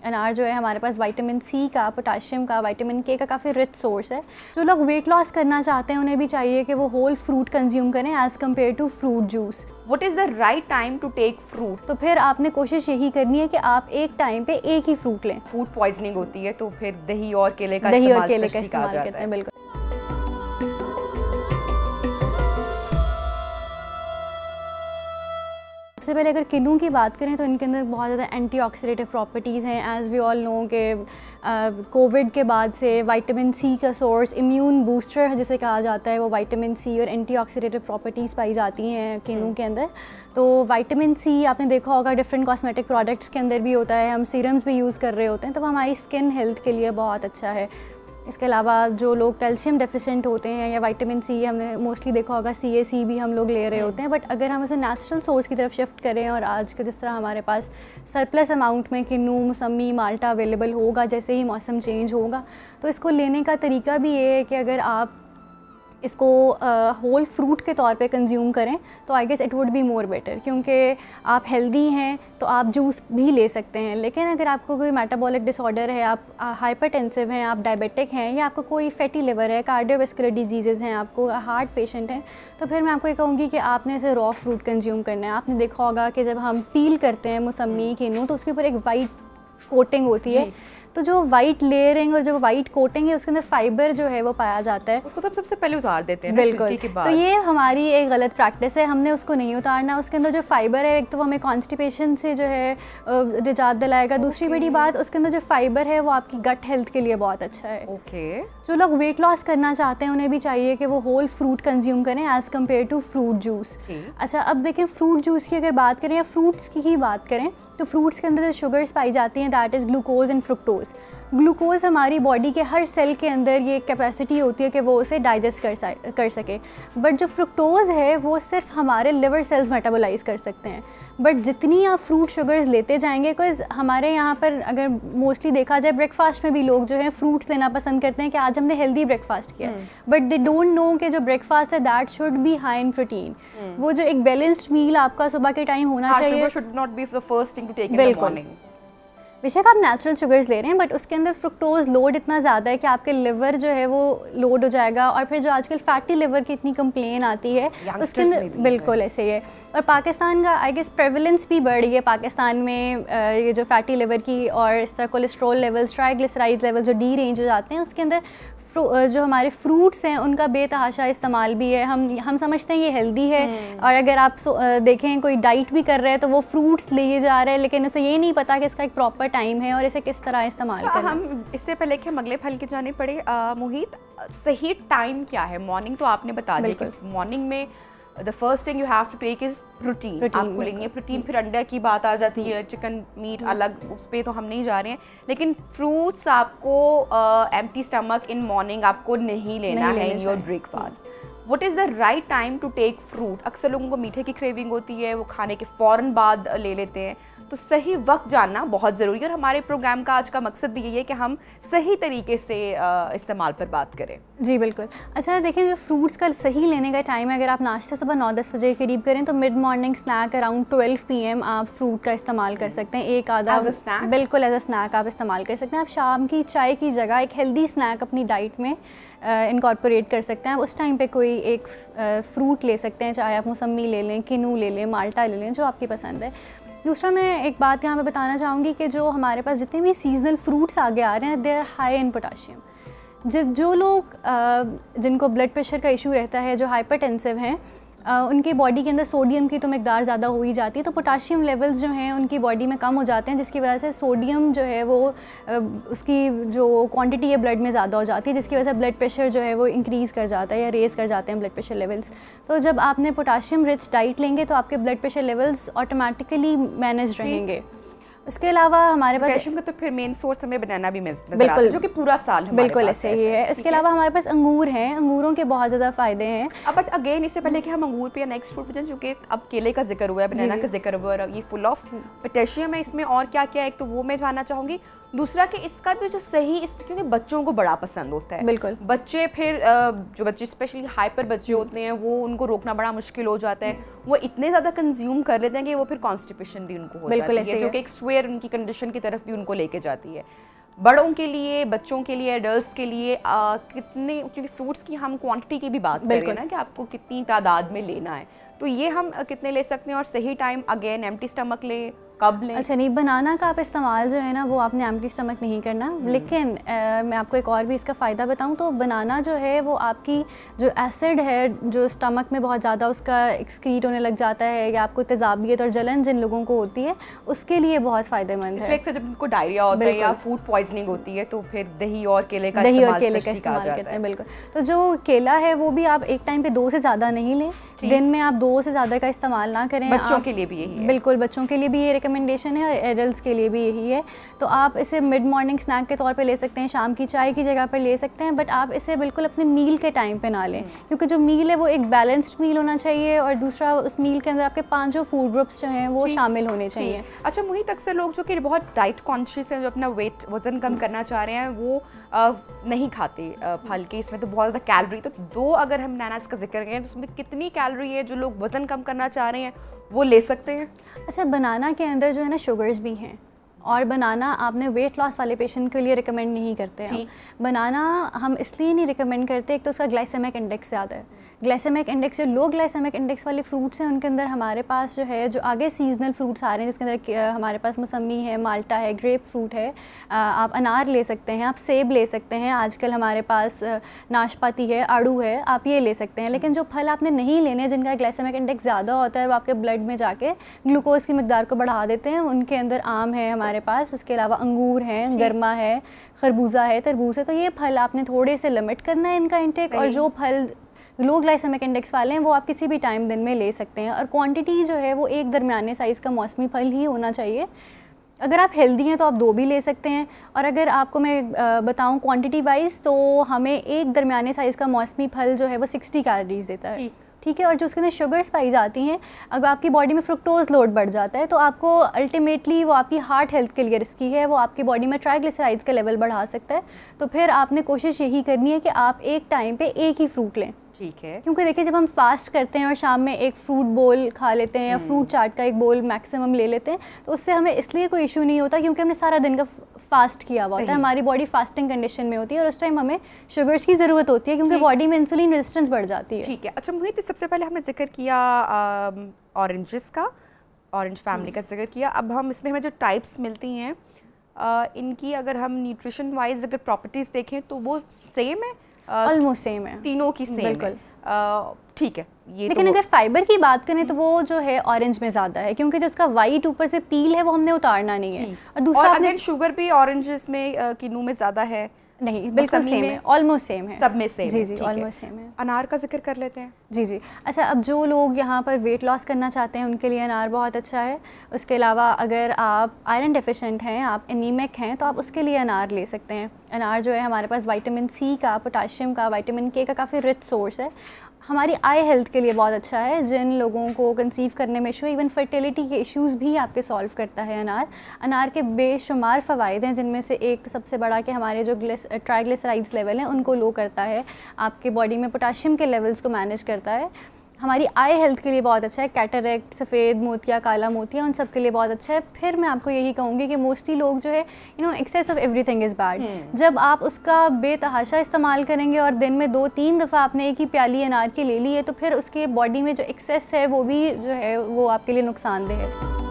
अनार जो है हमारे पास विटामिन सी का, पोटाशियम का, विटामिन के का काफ़ी रिच सोर्स है। जो लोग वेट लॉस करना चाहते हैं उन्हें भी चाहिए कि वो होल फ्रूट कंज्यूम करें as compare to fruit juice. What is the right time to take fruit? तो फिर आपने कोशिश यही करनी है कि आप एक टाइम पे एक ही फ्रूट लें। फूड पॉइजनिंग होती है तो फिर दही और केले का इस्तेमाल करते हैं, बिल्कुल। सबसे पहले अगर किन्नू की बात करें तो इनके अंदर बहुत ज़्यादा एंटीऑक्सीडेटिव प्रॉपर्टीज़ हैं। एज़ वी ऑल नो कि कोविड के बाद से विटामिन सी का सोर्स, इम्यून बूस्टर जिसे कहा जाता है, वो विटामिन सी और एंटीऑक्सीडेटिव प्रॉपर्टीज़ पाई जाती हैं किन्नू के अंदर। तो विटामिन सी आपने देखा होगा डिफरेंट कॉस्मेटिक प्रोडक्ट्स के अंदर भी होता है, हम सीरम्स भी यूज़ कर रहे होते हैं, तो वो हमारी स्किन हेल्थ के लिए बहुत अच्छा है। इसके अलावा जो लोग कैल्शियम डेफिशिएंट होते हैं या विटामिन सी, हमने मोस्टली देखा होगा CAC भी हम लोग ले रहे होते हैं, बट अगर हम उसे नेचुरल सोर्स की तरफ शिफ्ट करें और आज के जिस तरह हमारे पास सरप्लस अमाउंट में किन्नू, मौसमी, माल्टा अवेलेबल होगा जैसे ही मौसम चेंज होगा, तो इसको लेने का तरीका भी ये है कि अगर आप इसको होल फ्रूट के तौर पे कंज्यूम करें तो I guess it would be more better, क्योंकि आप हेल्दी हैं तो आप जूस भी ले सकते हैं। लेकिन अगर आपको कोई मेटाबॉलिक डिसऑर्डर है, आप हाइपरटेंसिव हैं, आप डायबिटिक हैं, या आपको कोई फैटी लिवर है, कार्डियोवैस्कुलर डिजीज़ हैं, आपको हार्ट पेशेंट हैं, तो फिर मैं आपको ये कहूँगी कि आपने इसे रॉ फ्रूट कंज्यूम करना है। आपने देखा होगा कि जब हम पील करते हैं मौसमी, किन्नू, तो उसके ऊपर एक वाइट कोटिंग होती है, तो जो वाइट लेयरिंग और जो वाइट कोटिंग है उसके अंदर फाइबर जो है वो पाया जाता है, उसको तो सबसे पहले उतार देते हैं बिल्कुल। के बाद। तो ये हमारी एक गलत प्रैक्टिस है, हमने उसको नहीं उतारना। उसके अंदर जो फाइबर है, एक तो वो हमें कॉन्स्टिपेशन से जो है निजात दिलाएगा, दूसरी बड़ी बात उसके अंदर जो फाइबर है वो आपकी गट हेल्थ के लिए बहुत अच्छा है। जो लोग वेट लॉस करना चाहते हैं उन्हें भी चाहिए कि वो होल फ्रूट कंज्यूम करें as compare to fruit juice. अच्छा, अब देखें फ्रूट जूस की अगर बात करें या फ्रूट्स की ही बात करें तो फ्रूट्स के अंदर जो शुगर्स पाई जाती हैं that is glucose and fructose. Glucose हमारी बॉडी के हर सेल के अंदर ये कैपेसिटी होती है कि वो उसे डाइजेस्ट कर सके, बट जो फ्रुक्टोज है वो सिर्फ हमारे लिवर सेल्स मेटाबोलाइज कर सकते हैं। बट जितनी आप फ्रूट शुगर्स लेते जाएंगे, बिकॉज हमारे यहाँ पर अगर मोस्टली देखा जाए ब्रेकफास्ट में भी लोग जो है फ्रूट्स लेना पसंद करते हैं कि आज हमने हेल्दी ब्रेकफास्ट किया, बट दे डोंट नो कि जो ब्रेकफास्ट है that should be high in protein. वो जो एक बैलेंस्ड मील आपका सुबह के टाइम होना चाहिए, बिल्कुल। बेशक आप नेचुरल शुगर्स ले रहे हैं, बट उसके अंदर फ्रुक्टोज लोड इतना ज़्यादा है कि आपके लिवर जो है वो लोड हो जाएगा, और फिर जो आजकल फैटी लिवर की इतनी कंप्लेन आती है उसके अंदर बिल्कुल ऐसे ही है। और पाकिस्तान का आई गेस प्रेवलेंस भी बढ़ रही है पाकिस्तान में, ये जो फैटी लिवर की और इस तरह कोलेस्ट्रॉल लेवल्स, ट्राइग्लिसराइड्स लेवल जो डी रेंज हो जाते हैं, उसके अंदर जो हमारे फ्रूट्स हैं उनका बेतहाशा इस्तेमाल भी है। हम समझते हैं ये हेल्दी है, और अगर आप देखें कोई डाइट भी कर रहे हैं तो वो फ्रूट्स लिए जा रहे हैं, लेकिन उसे ये नहीं पता कि इसका एक प्रॉपर टाइम है और इसे किस तरह इस्तेमाल करना। हम इससे पहले कि हम अगले फल की जाने पड़े, मोहित, सही टाइम क्या है? मॉर्निंग तो आपने बता दिया कि मॉर्निंग में the first thing you have to take is protein. आपको लेंगे प्रोटीन, फिर अंडा की बात आ जाती है, चिकन मीट अलग, उस पर तो हम नहीं जा रहे हैं, लेकिन फ्रूट्स आपको एम्प्टी स्टमक इन मॉर्निंग आपको नहीं लेना है in your breakfast. What is the right time to take fruit? अक्सर लोगों को मीठे की क्रेविंग होती है, वो खाने के फ़ौरन बाद ले लेते हैं, तो सही वक्त जानना बहुत ज़रूरी है। और हमारे प्रोग्राम का आज का मकसद भी यही है कि हम सही तरीके से इस्तेमाल पर बात करें। जी बिल्कुल। अच्छा देखें, जो फ्रूट्स का सही लेने का टाइम है, अगर आप नाश्ता सुबह 9-10 बजे के करीब करें तो mid morning snack around 12 PM आप फ्रूट का इस्तेमाल कर सकते हैं, एक आधा बिल्कुल एज अ स्नैक आप इस्तेमाल कर सकते हैं। आप शाम की चाय की जगह एक हेल्दी स्नैक अपनी डाइट में इनकॉर्पोरेट कर सकते हैं। आप उस टाइम पे कोई एक फ्रूट ले सकते हैं, चाहे आप मौसमी ले लें, किन्नू ले लें, माल्टा ले लें, जो आपकी पसंद है। दूसरा मैं एक बात यहाँ पे बताना चाहूँगी कि जो हमारे पास जितने भी सीजनल फ्रूट्स आगे आ रहे हैं they are high in potassium. जो लोग जिनको ब्लड प्रेशर का इशू रहता है, जो हाइपरटेंसिव हैं, उनकी बॉडी के अंदर सोडियम की तो मिकदार ज़्यादा हो ही जाती है, तो पोटाशियम लेवल्स जो हैं उनकी बॉडी में कम हो जाते हैं, जिसकी वजह से सोडियम जो है वो उसकी जो क्वांटिटी है ब्लड में ज़्यादा हो जाती है, जिसकी वजह से ब्लड प्रेशर जो है वो इंक्रीज़ कर जाता है या रेज़ कर जाते हैं ब्लड प्रेशर लेवल्स। तो जब आपने पोटाशियम रिच डाइट लेंगे तो आपके blood pressure levels automatically manage रहेंगे। उसके अलावा हमारे पास पोटेशियम का तो फिर मेन सोर्स हमें बनाना भी नजर आता है, जो कि पूरा साल हमारे बिल्कुल ऐसे ही है। इसके अलावा हमारे पास अंगूर हैं, अंगूरों के बहुत ज़्यादा फ़ायदे हैं। बट अगेन इससे पहले कि हम अंगूर पे या नेक्स्ट फ्रूट पे जाएं, चूँकि अब केले का जिक्र हुआ है, बनाना का जिक्र हुआ है, ये फुल ऑफ पोटेशियम है, इसमें और क्या क्या है, एक तो वो मैं जानना चाहूँगी। दूसरा कि इसका भी जो सही, क्योंकि बच्चों को बड़ा पसंद होता है, बिल्कुल बच्चे फिर जो बच्चे स्पेशली हाइपर बच्चे होते हैं वो उनको रोकना बड़ा मुश्किल हो जाता है, वो इतने ज़्यादा कंज्यूम कर लेते हैं कि वो फिर कॉन्स्टिपेशन भी उनको हो जाती है, जो कि एक स्वेयर उनकी कंडीशन की तरफ भी उनको लेके जाती है। बड़ों के लिए, बच्चों के लिए, एडल्ट्स के लिए कितने, क्योंकि फ्रूट्स की हम क्वांटिटी की भी बात कर रहे हैं ना कि आपको कितनी तादाद में लेना है, तो ये हम कितने ले सकते हैं और सही टाइम अगेन एम्प्टी स्टमक लें, कब लें? अच्छा नहीं, बनाना का आप इस्तेमाल जो है ना वो आपने एम्प्टी स्टमक नहीं करना, लेकिन मैं आपको एक और भी इसका फ़ायदा बताऊं तो बनाना जो है वो आपकी जो एसिड है जो स्टमक में बहुत ज़्यादा उसका एक्सक्रीट होने लग जाता है या आपको तेज़ाबियत और जलन जिन लोगों को होती है उसके लिए बहुत फ़ायदेमंद है। जब उनको डायरिया होता है या फूड पॉइजनिंग होती है तो फिर दही और केले का इस्तेमाल करते हैं। बिल्कुल, तो जो केला है वो भी आप एक टाइम पे 2 से ज़्यादा नहीं लें, दिन में आप 2 से ज़्यादा का इस्तेमाल ना करें। बच्चों के लिए भी यही है। बिल्कुल, बच्चों के लिए भी ये रिकमेंडेशन है और एडल्ट्स के लिए भी यही है। तो आप इसे मिड मॉर्निंग स्नैक के तौर पे ले सकते हैं, शाम की चाय की जगह पर ले सकते हैं, बट आप इसे बिल्कुल अपने मील के टाइम पे ना लें, क्योंकि जो मील है वो एक बैलेंस्ड मील होना चाहिए और दूसरा उस मील के अंदर आपके 5 फूड ग्रुप्स जो हैं वो शामिल होने चाहिए। अच्छा मुहित, अक्सर लोग जो कि बहुत डाइट कॉन्शियस हैं, जो अपना वज़न कम करना चाह रहे हैं, वो नहीं खाते फल के, इसमें तो बहुत ज़्यादा कैलोरी, तो 2 अगर हम बनानास का जिक्र करें तो उसमें कितनी कैलोरी है जो लोग वज़न कम करना चाह रहे हैं वो ले सकते हैं? अच्छा, बनाना के अंदर जो है ना शुगर्स भी हैं और बनाना आपने वेट लॉस वाले पेशेंट के लिए रिकमेंड नहीं करते हैं। बनाना हम इसलिए नहीं रिकमेंड करते, एक तो उसका ग्लाइसेमिक इंडेक्स ज़्यादा है। ग्लाइसेमिक इंडेक्स, जो लो ग्लाइसेमिक इंडेक्स वाले फ्रूट्स हैं उनके अंदर हमारे पास जो है, जो आगे सीजनल फ्रूट्स आ रहे हैं जिसके अंदर हमारे पास मौसमी है, माल्टा है, ग्रेप फ्रूट है, आप अनार ले सकते हैं, आप सेब ले सकते हैं, आजकल हमारे पास नाशपाती है, आड़ू है, आप ये ले सकते हैं। लेकिन जो फल आपने नहीं लेने, जिनका ग्लाइसेमिक इंडेक्स ज़्यादा होता है, वो आपके ब्लड में जाके ग्लूकोज की मिकदार को बढ़ा देते हैं, उनके अंदर आम है हमारे पास, उसके अलावा अंगूर हैं, गरमा है, खरबूजा है, तरबूज है, तो ये फल आपने थोड़े से लिमिट करना है इनका इंटेक। और जो फल लो ग्लाइसेमिक इंडेक्स वाले हैं वो आप किसी भी टाइम दिन में ले सकते हैं, और क्वांटिटी जो है वो एक दरमियाने साइज़ का मौसमी फल ही होना चाहिए। अगर आप हेल्दी हैं तो आप 2 भी ले सकते हैं, और अगर आपको मैं बताऊं क्वांटिटी वाइज तो हमें एक दरमियाने साइज़ का मौसमी फल जो है वो 60 कैलोरीज देता है, ठीक है। और जो उसके अंदर शुगर्स पाई जाती हैं, अगर आपकी बॉडी में फ्रुक्टोज लोड बढ़ जाता है तो आपको अल्टीमेटली वो आपकी हार्ट हेल्थ के लिए रिस्की है, वो आपकी बॉडी में ट्राइग्लिसराइड्स का लेवल बढ़ा सकता है। तो फिर आपने कोशिश यही करनी है कि आप एक टाइम पे एक ही फ्रूट लें, ठीक है। क्योंकि देखिए जब हम फास्ट करते हैं और शाम में एक फ्रूट बोल खा लेते हैं या फ्रूट चाट का एक बोल मैक्सिमम ले लेते हैं, तो उससे हमें इसलिए कोई इशू नहीं होता क्योंकि हमने सारा दिन का फास्ट किया हुआ होता है, हमारी बॉडी फास्टिंग कंडीशन में होती है और उस टाइम हमें शुगर्स की ज़रूरत होती है क्योंकि बॉडी में इंसुलिन रेजिस्टेंस बढ़ जाती है। ठीक है। अच्छा मोहित, सबसे पहले हमने जिक्र किया ऑरेंजेस का, ऑरेंज फैमिली का जिक्र किया। अब हम इसमें हमें जो टाइप्स मिलती हैं इनकी अगर हम न्यूट्रिशन वाइज अगर प्रॉपर्टीज़ देखें तो वो सेम है, ऑलमोस्ट सेम है, तीनों की सेम बिल्कुल। ठीक है। ये लेकिन अगर फाइबर की बात करें तो वो जो है ऑरेंज में ज़्यादा है, क्योंकि जो उसका वाइट ऊपर से पील है वो हमने उतारना नहीं है। और दूसरा अगर शुगर भी ऑरेंजेस में किनू में ज़्यादा है? नहीं, बिल्कुल सेम है, ऑलमोस्ट सेम है, सब में सेम जी जी, ऑलमोस्ट सेम है। अनार का जिक्र कर लेते हैं। जी जी। अच्छा, अब जो लोग यहाँ पर वेट लॉस करना चाहते हैं उनके लिए अनार बहुत अच्छा है। उसके अलावा अगर आप आयरन डेफिशिएंट हैं, आप एनीमिक हैं, तो आप उसके लिए अनार ले सकते हैं। अनार जो है हमारे पास विटामिन सी का, पोटाशियम का, विटामिन के का काफ़ी रिच सोर्स है, हमारी आई हेल्थ के लिए बहुत अच्छा है। जिन लोगों को कंसीव करने में इशू, इवन फर्टिलिटी के इश्यूज़ भी आपके सॉल्व करता है अनार। अनार के बेशुमार फ़वाइद हैं, जिनमें से एक तो सबसे बड़ा कि हमारे जो ट्राइग्लिसराइड्स लेवल हैं उनको लो करता है, आपके बॉडी में पोटाशियम के लेवल्स को मैनेज करता है, हमारी आई हेल्थ के लिए बहुत अच्छा है। कैटरेक्ट, सफ़ेद मोतिया, काला मोतिया, उन सब के लिए बहुत अच्छा है। फिर मैं आपको यही कहूँगी कि मोस्टली लोग जो है excess of everything is bad. जब आप उसका बेतहाशा इस्तेमाल करेंगे और दिन में 2-3 दफ़ा आपने एक ही प्याली अनार की ले ली है, तो फिर उसके बॉडी में जो एक्सेस है वो भी जो है वो आपके लिए नुकसानदेह है।